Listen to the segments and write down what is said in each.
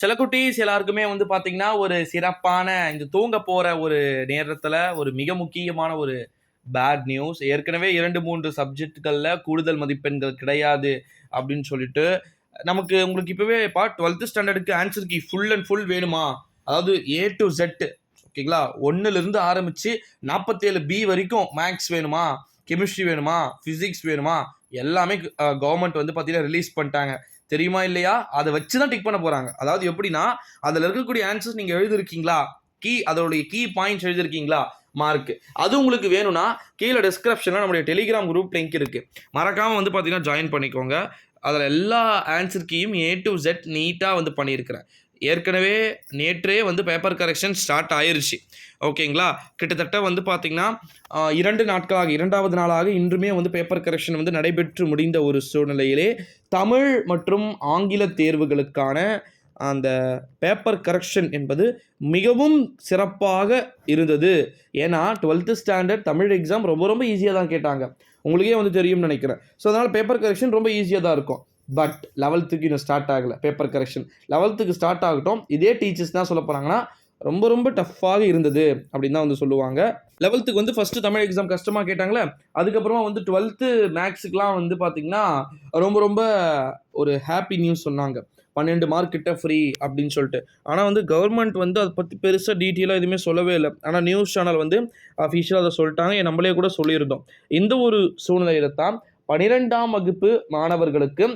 சில குட்டீஸ் எல்லாருக்குமே வந்து பார்த்தீங்கன்னா, ஒரு சிறப்பான இந்த தூங்க போற ஒரு நேரத்தில ஒரு மிக முக்கியமான ஒரு பேட் நியூஸ். ஏற்கனவே 2, 3 சப்ஜெக்ட்கள்ல கூடுதல் மதிப்பெண்கள் கிடையாது அப்படின்னு சொல்லிட்டு, உங்களுக்கு இப்பவே 12த் ஸ்டாண்டர்டுக்கு answer key full and full வேணுமா? அதாவது ஏ டூ இசட் ஓகேங்களா? 1லிருந்து ஆரம்பிச்சு 47 பி வரைக்கும் மேத்ஸ் வேணுமா? கெமிஸ்ட்ரி வேணுமா? பிசிக்ஸ் வேணுமா? எல்லாமே கவர்ன்மெண்ட் வந்து பார்த்தீங்கன்னா ரிலீஸ் பண்ணிட்டாங்க. தெரியுமா இல்லையா? அத வச்சு தான் டிக் பண்ண போறாங்க. அதாவது எப்படின்னா, அதுல இருக்கக்கூடிய ஆன்சர்ஸ் நீங்க எழுதியிருக்கீங்களா? அதோடைய கீ பாயிண்ட்ஸ் எழுதியிருக்கீங்களா? மார்க். அது உங்களுக்கு வேணும்னா, கீழ டிஸ்கிரிப்ஷன்ல நம்முடைய டெலிகிராம் குரூப் லிங்க் இருக்கு. மறக்காம வந்து பார்த்தீங்கன்னா ஜாயின் பண்ணிக்கோங்க. அதுல எல்லா ஆன்சர் கீயும் ஏ டூ இசட் நீட்டா வந்து பண்ணியிருக்கிறேன். ஏற்கனவே நேற்றே வந்து பேப்பர் கரெக்ஷன் ஸ்டார்ட் ஆயிருச்சு. ஓகேங்களா? கிட்டத்தட்ட வந்து பார்த்தீங்கன்னா, 2 நாட்களாக 2வது நாளாக இன்றுமே வந்து பேப்பர் கரெக்ஷன் வந்து நடைபெற்று முடிந்த ஒரு சூழ்நிலையிலே, தமிழ் மற்றும் ஆங்கில தேர்வுகளுக்கான அந்த பேப்பர் கரெக்ஷன் என்பது மிகவும் சிறப்பாக இருந்தது. ஏன்னா, 12த் ஸ்டாண்டர்ட் தமிழ் எக்ஸாம் ரொம்ப ரொம்ப ஈஸியா தான் கேட்டாங்க. உங்களுக்கே வந்து தெரியும்னு நெனைக்கிறேன். ஸோ, அதனால பேப்பர் கரெக்ஷன் ரொம்ப ஈஸியா தான் இருக்கும். பட் 11க்கு இன்னும் ஸ்டார்ட் ஆகல பேப்பர் கரெக்ஷன். 11க்கு ஸ்டார்ட் ஆகட்டும். இதே டீச்சர்ஸ் என்ன சொல்லப் போறாங்கன்னா, ரொம்ப ரொம்ப டஃப்பாக இருந்தது அப்படின்னு தான் வந்து சொல்லுவாங்க. 11க்கு வந்து ஃபர்ஸ்ட் தமிழ் எக்ஸாம் கஷ்டமா கேட்டாங்கல்ல, அதுக்கப்புறமா வந்து 12த் மேத்ஸ்க்குலாம் வந்து பார்த்தீங்கன்னா, ரொம்ப ரொம்ப ஒரு ஹேப்பி நியூஸ் சொன்னாங்க. 12 மார்க் கிட்ட ஃப்ரீ அப்படின்னு சொல்லிட்டு. ஆனா வந்து கவர்மெண்ட் வந்து அத பத்தி பெருசா டீட்டெயிலா எதுவுமே சொல்லவே இல்ல. ஆனா நியூஸ் சேனல் வந்து அஃபிஷியலா அத சொல்ட்டாங்க. நம்மளே கூட சொல்லியிருந்தோம். இந்த ஒரு சூழ்நிலையில தான் 12ஆம் வகுப்பு மாணவர்களுக்கு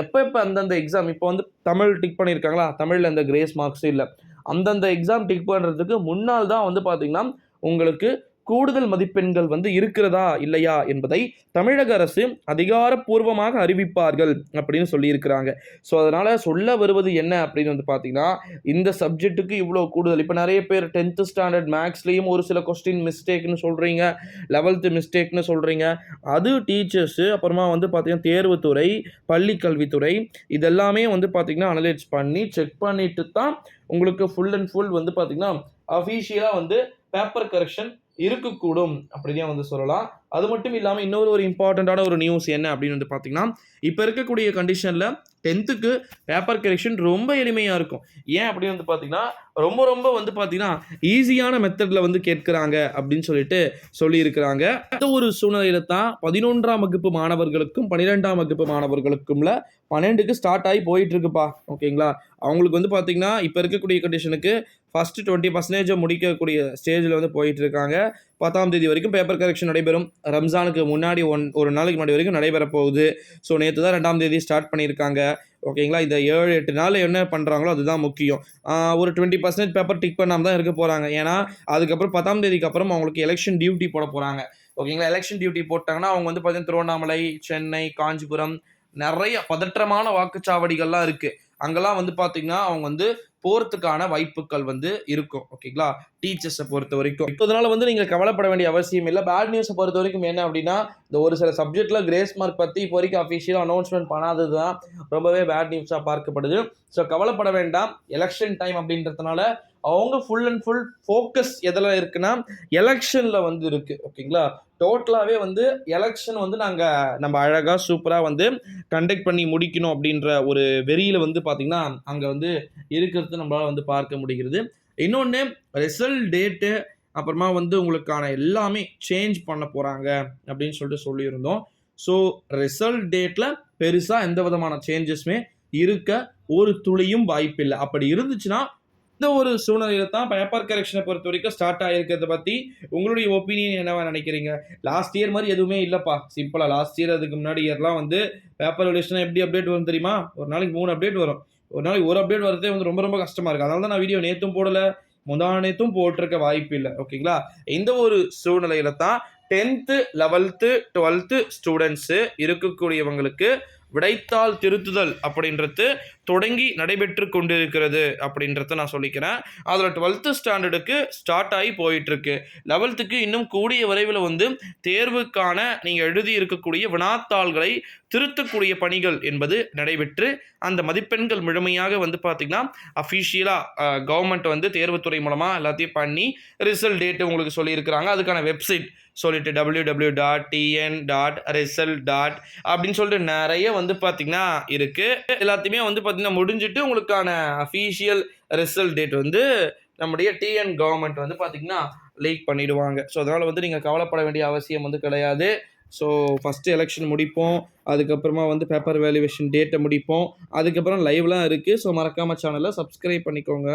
எப்ப அந்தந்த எக்ஸாம் இப்போ வந்து தமிழ் டிக் பண்ணியிருக்காங்களா? தமிழ்ல எந்த கிரேஸ் மார்க்ஸும் இல்ல. அந்தந்த எக்ஸாம் டிக் பண்றதுக்கு முன்னால் தான் வந்து பார்த்தீங்கன்னா, உங்களுக்கு கூடுதல் மதிப்பெண்கள் வந்து இருக்கிறதா? இல்லையா? என்பதை தமிழக அரசு அதிகாரப்பூர்வமாக அறிவிப்பார்கள் அப்படின்னு சொல்லியிருக்கிறாங்க. ஸோ, அதனால சொல்ல வருவது என்ன அப்படின்னு வந்து பார்த்தீங்கன்னா, இந்த சப்ஜெக்ட்டுக்கு இவ்வளோ கூடுதல் இப்ப நெறைய பேர் 10த் ஸ்டாண்டர்ட் மேத்ஸ்லயும் ஒரு சில கொஸ்டின் மிஸ்டேக்ன்னு சொல்றீங்க. 11த் மிஸ்டேக்ன்னு சொல்றீங்க. அது டீச்சர்ஸு அப்புறமா வந்து பார்த்தீங்கன்னா, தேர்வுத்துறை, பள்ளிக் கல்வித்துறை இதெல்லாமே வந்து பார்த்தீங்கன்னா, அனலைஸ் பண்ணி செக் பண்ணிட்டு தான் உங்களுக்கு ஃபுல் அண்ட் ஃபுல் வந்து பார்த்தீங்கன்னா, அஃபிஷியலா வந்து பேப்பர் கரெக்ஷன் இருக்கக்கூடும் அப்படின்னே வந்து சொல்லலாம். அது மட்டும் இல்லாம இன்னொரு ஒரு இம்பார்ட்டன்ட்டான ஒரு நியூஸ் என்ன அப்படின்னு வந்து பார்த்தீங்கன்னா, இப்ப இருக்கக்கூடிய கண்டிஷன்ல 10த்துக்கு பேப்பர் கரெக்ஷன் ரொம்ப எளிமையா இருக்கும். ஏன் அப்படின்னு வந்து பார்த்தீங்கன்னா, ரொம்ப ரொம்ப வந்து பார்த்தீங்கன்னா, ஈஸியான மெத்தட்ல வந்து கேட்கறாங்க அப்படின்னு சொல்லிட்டு சொல்லியிருக்கிறாங்க. இந்த ஒரு சூழ்நிலையில தான் 11ஆம் வகுப்பு மாணவர்களுக்கும், 12ஆம் வகுப்பு மாணவர்களுக்கும்ல 12க்கு ஸ்டார்ட் ஆகி போயிட்டு இருக்குப்பா. ஓகேங்களா? அவங்களுக்கு வந்து பார்த்தீங்கன்னா, இப்ப இருக்கக்கூடிய கண்டிஷனுக்கு ஃபர்ஸ்ட் 20% முடிக்கக்கூடிய ஸ்டேஜ்ல வந்து போயிட்டு இருக்காங்க. 10ஆம் தேதி வரைக்கும் பேப்பர் கரெக்ஷன் நடைபெறும். ரம்ஜானுக்கு முன்னாடி ஒரு நாளைக்கு முன்னாடி வரைக்கும் நடைபெற போகுது. ஸோ, நேத்து தான் 2ஆம் தேதி ஸ்டார்ட் பண்ணியிருக்காங்க. ஓகேங்களா? இந்த 7, 8 நாள் என்ன பண்றாங்களோ அதுதான் முக்கியம். ஒரு 20% பேப்பர் டிக் பண்ணாம தான் இருக்க போறாங்க. ஏன்னா, அதுக்கப்புறம் 10ஆம் தேதிக்கு அப்புறம் அவங்களுக்கு எலக்ஷன் டியூட்டி போட போறாங்க. ஓகேங்களா? எலக்ஷன் டியூட்டி போட்டாங்கன்னா, அவங்க வந்து பார்த்தீங்கன்னா, திருவண்ணாமலை, சென்னை, காஞ்சிபுரம் நெறைய பதற்றமான வாக்குச்சாவடிகள்லாம் இருக்கு. அங்கெல்லாம் வந்து பார்த்தீங்கன்னா, அவங்க வந்து போறதுக்கான வாய்ப்புகள் வந்து இருக்கும். ஓகேங்களா? டீச்சர்ஸ பொறுத்தவரைக்கும். இதனால வந்து நீங்க கவலைப்பட வேண்டிய அவசியம் இல்ல. பேட் நியூஸ பொறுத்தவரைக்கும் என்ன அப்டின்னா, இந்த ஒரு சில சப்ஜெக்ட்ல கிரேஸ் மார்க் பத்தி இப்போ வரைக்கும் அஃபிஷியலா அனௌன்ஸ்மென்ட் பண்ணாதது தான் ரொம்பவே பேட் நியூஸா பார்க்கப்படுது. ஸோ, கவலைப்பட வேண்டாம். எலக்ஷன் டைம் அப்டின்றதுனால அவங்க ஃபுல் அண்ட் ஃபுல் ஃபோக்கஸ் எதுல இருக்குன்னா, எலக்ஷன்ல வந்து இருக்கு. ஓகேங்களா? டோட்டலாவே வந்து எலக்ஷன் வந்து நம்ம அழகா சூப்பரா வந்து கண்டக்ட் பண்ணி முடிக்கணும் அப்டின்ற ஒரு வெறியில வந்து பார்த்தீங்கன்னா, அங்க வந்து இருக்கிறது நம்மளால வந்து பார்க்க முடிகிறது. இன்னொன்னு ரிசல்ட் டேட்டு அப்புறமா வந்து உங்களுக்கான எல்லாமே சேஞ்ச் பண்ண போறாங்க அப்படின்னு சொல்லிட்டு சொல்லியிருந்தோம். ஸோ, ரிசல்ட் டேட்ல பெருசா எந்த விதமான சேஞ்சஸுமே இருக்க ஒரு துளியும் வாய்ப்பில்ல. அப்படி இருந்துச்சுன்னா, இந்த ஒரு சூழ்நிலையில தான் பேப்பர் கரெக்ஷன பொறுத்தவரைக்கும் ஸ்டார்ட் ஆயிருக்கிறத பத்தி உங்களுடைய ஒப்பீனியன் என்னவா நினைக்கிறீங்க? லாஸ்ட் இயர் மாரி எதுவுமே இல்லப்பா. சிம்பிளா லாஸ்ட் இயர் அதுக்கு முன்னாடி இயர்லாம் வந்து பேப்பர் ரிவிஷன் எப்படி அப்டேட் வரும் தெரியுமா? ஒரு நாளைக்கு 3 அப்டேட் வரும். ஒரு நாளைக்கு ஒரு அப்டேட் வரதே வந்து ரொம்ப ரொம்ப கஷ்டமா இருக்கு. அதனால தான் நான் வீடியோ நேத்தும் போடல, முந்தா நேத்தும் போட்டிருக்க வாய்ப்பு இல்ல. ஓகேங்களா? இந்த ஒரு சூழ்நிலையில தான் 10த், 11த், 12த் ஸ்டூடண்ட்ஸ் இருக்கக்கூடியவங்களுக்கு விடைத்தாள் திருத்துதல் அப்படின்றது தொடங்கி நடைபெற்று கொண்டிருக்கிறது அப்படின்றத நான் சொல்லிக்கிறேன். அதுல 12th ஸ்டாண்டர்டுக்கு ஸ்டார்ட் ஆகி போயிட்டு இருக்கு. 11த்துக்கு இன்னும் கூடிய விரைவில் வந்து தேர்வுக்கான நீங்க எழுதி இருக்கக்கூடிய வினாத்தாள்களை திருத்தக்கூடிய பணிகள் என்பது நடைபெற்று அந்த மதிப்பெண்கள் முழுமையாக வந்து பார்த்தீங்கன்னா அஃபிஷியலா கவர்மெண்ட் வந்து தேர்வுத்துறை மூலமா எல்லாத்தையும் பண்ணி ரிசல்ட் டேட் உங்களுக்கு சொல்லியிருக்கிறாங்க. அதுக்கான வெப்சைட் சொல்லிட்டு www.tn.result. அப்படின்னு சொல்லிட்டு நிறைய வந்து பார்த்தீங்கன்னா இருக்குது. எல்லாத்தையுமே வந்து பார்த்தீங்கன்னா முடிஞ்சிட்டு உங்களுக்கான அஃபீஷியல் ரிசல்ட் டேட் வந்து நம்முடைய டிஎன் கவர்மெண்ட் வந்து பார்த்தீங்கன்னா லீக் பண்ணிடுவாங்க. ஸோ அதனால் வந்து நீங்கள் கவலைப்பட வேண்டிய அவசியம் வந்து கிடையாது. ஸோ ஃபஸ்ட்டு எலெக்ஷன் முடிப்போம், அதுக்கப்புறமா வந்து பேப்பர் வேல்யூவேஷன் டேட்டை முடிப்போம், அதுக்கப்புறம் லைவ்லாம் இருக்குது. ஸோ மறக்காமல் சேனலை சப்ஸ்கிரைப் பண்ணிக்கோங்க.